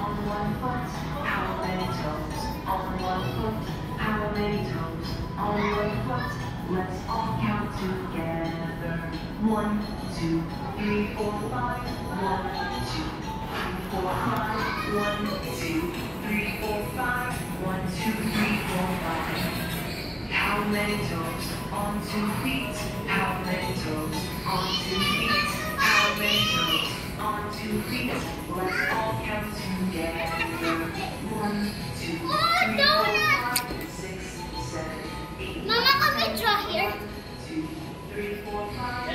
On one foot, how many toes? On one foot, how many toes? On one foot, let's all count together. 1, 2, 3, 4, 5. 1, 2, 3, 4, 5. 1, 2, 3, 4, 5. 1, 2, 3, 4, 5. How many toes on 2 feet? How many toes on 2 feet? How many toes on 2 feet? Let's all count together. 1, 2, 3, 4, 5, 6, 7, 8. Mama, come and draw here. 2, 3, 4, 5.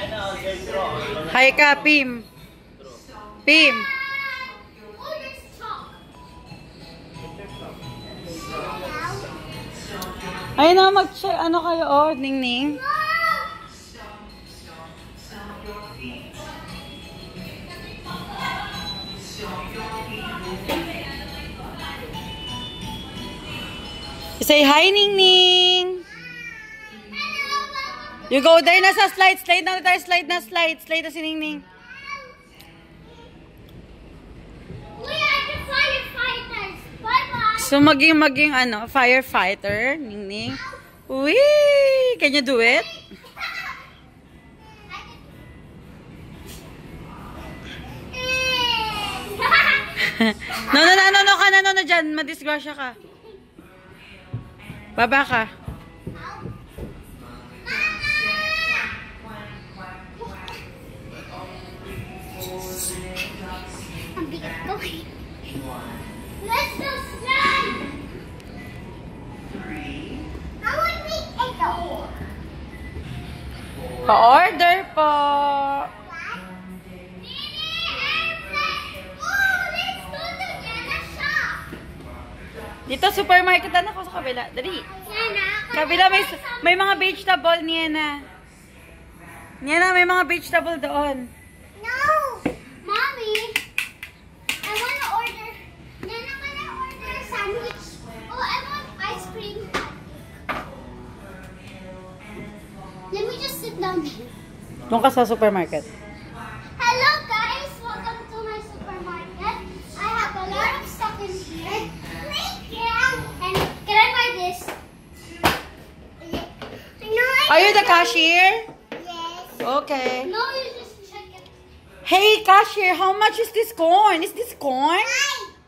Hi ka, Pim. Pim. Oh, there's chalk. Ayun na, ano kayo, oh, Ningning. Say hi, Ningning. You go there na sa slide. Slide na tayo. Slide na si Ningning. We are the firefighters. Bye-bye. So, maging ano, firefighter, Ningning. Wee! Can you do it? No, dyan. Madisgrasya ka. Baba ka. Ang bigat ko. Let's go slide. I want me ito. Pa-order po. Dito, supermarket na ako sa kabila. Dali. Kabila, may mga vegetable niya na. May mga vegetable doon. No! Mommy! I wanna order... Nana, wanna order a sandwich? Oh, I want ice cream. Let me just sit down here. Doon ka sa supermarket. Hello guys! Welcome to my supermarket. I have a lot of stuff in here. And can I buy this? Are you the cashier? Yes. Okay. No, you just check it. Hey, cashier, how much is this corn? Is this corn?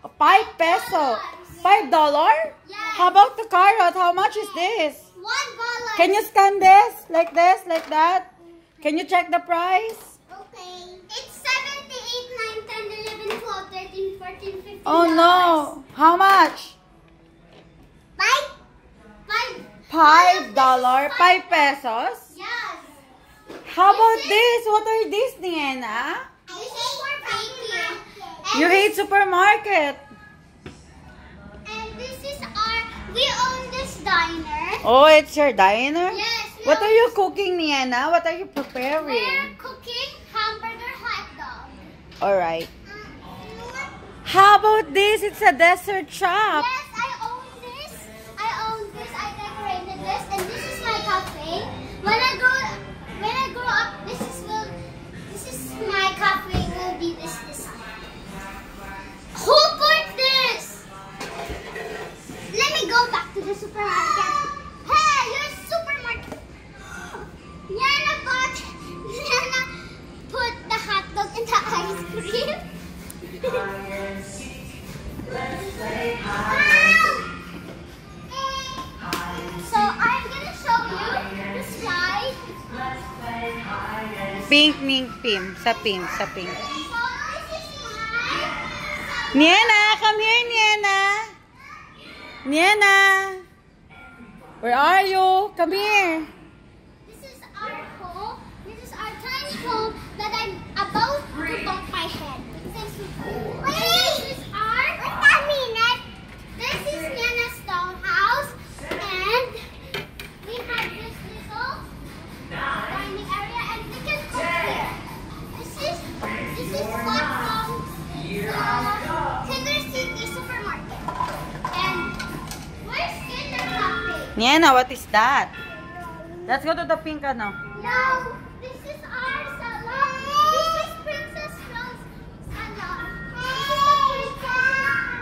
5 peso. $5? Yes. How about the carrot? How much is this? $1. Can you scan this? Like this? Like that? Can you check the price? Okay. It's 7, 8, 9, 10, 11, 12, 13, 14, 15. Oh no. How much? $5? 5 pesos? Yes. How about this? What are these, Niena? This is for baking. You hate supermarket. And this is we own this diner. Oh, it's your diner? Yes. What are you cooking, Niena? What are you preparing? We're cooking hamburger hot dog. Alright. How about this? It's a dessert shop. Yes, I own this. I decorated this, and this is my cafe. When I grow up, this is my cafe. Will be this design. Who put this? Let me go back to the supermarket. Hey, your supermarket. Yana put the hot dog in the ice cream. So I'm gonna show you the slide. Pink, pink. Sa pink. So this is my Niena, come here, Niena. Niena. Where are you? Come here. This is our home. This is our tiny home that I'm about to bump my head. This is our. What's that mean? This is Nana's dollhouse, and we have this little dining area, and we can cook here. This is what from the Tinder City supermarket. And where's Kinder Cafe? Niena, what is that? Let's go to the pink, ano? No, this is our salon. This is Princess Rose salon. This is the princess.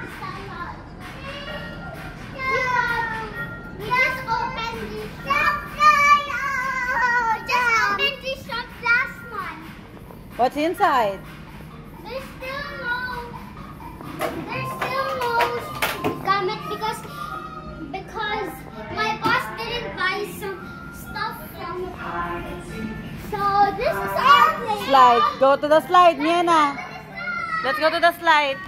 What's inside? There's still no gamit because my boss didn't buy some stuff from the car. So this is airplane. Slide. Go to the slide, Niana. Let's go to the slide.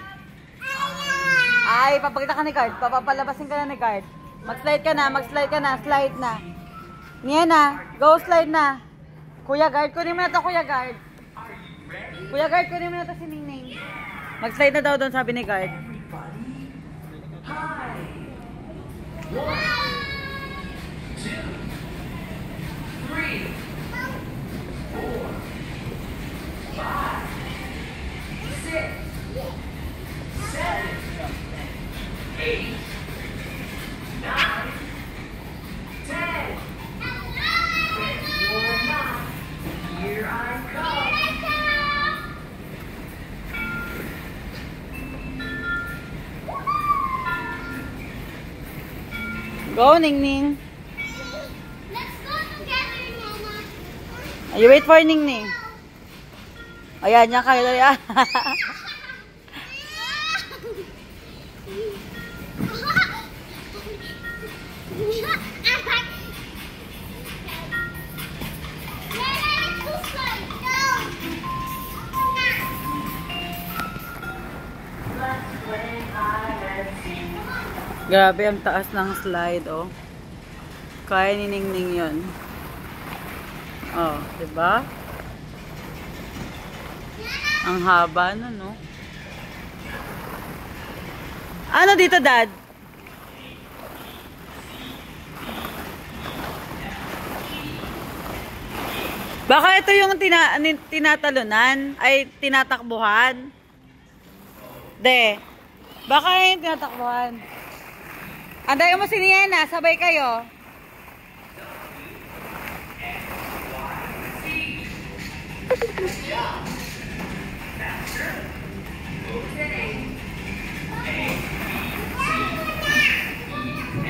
Ay, papakita ka ni Card. Papapalabasin ka na ni Card. Mag-slide ka na, slide na. Niana, go slide na. Kuya Guard, kunin mo na to, Kuya Guard. Kuya Guard, kunin mo na to si Ningning. Mag-slide na daw doon, sabi ni Guard. Here I come. Go, Ningning. Let's go together, Nana. You wait for Ningning. Ayan, niya kayo. Ayan. Grabe ang taas ng slide, oh. Kaya ni Ningning yun. Oh, diba? Ang haba na, no? Ano dito, Dad? Baka ito yung tinatalunan, ay tinatakbuhan. De, baka yung tinatakbuhan. Andayo mo si Niana, sabay kayo.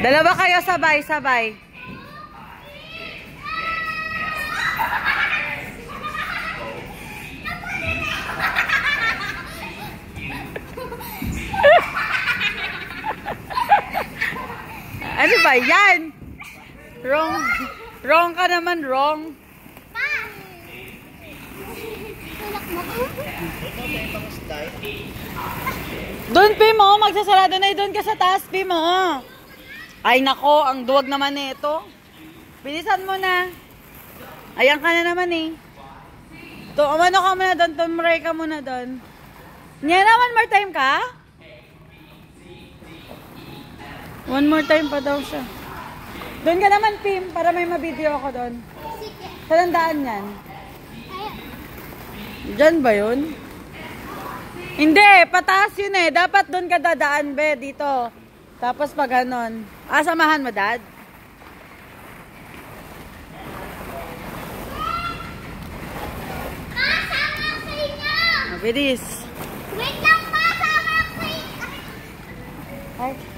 Dalawa kayo sabay. Ano ba yan? Wrong ka naman, wrong. Doon, Pi mo. Magsasarado na doon ka sa taas, Pi mo. Ay, nako. Ang duwag naman eh ito. Bilisan mo na. Ayan ka na naman eh. Umano ka muna doon. Tumuray ka muna doon. Niana, one more time ka? One more time pa daw siya. Doon ka naman, Pim, para may ma-video ako doon. Saan daan yan? Diyan ba yun? Hindi, pataas yun eh. Dapat doon ka dadaan, be, dito. Tapos pag ganon. Samahan mo, Dad? Sama ako sa inyo! Mabilis. Wait lang pa, sama ako sa inyo! Ay.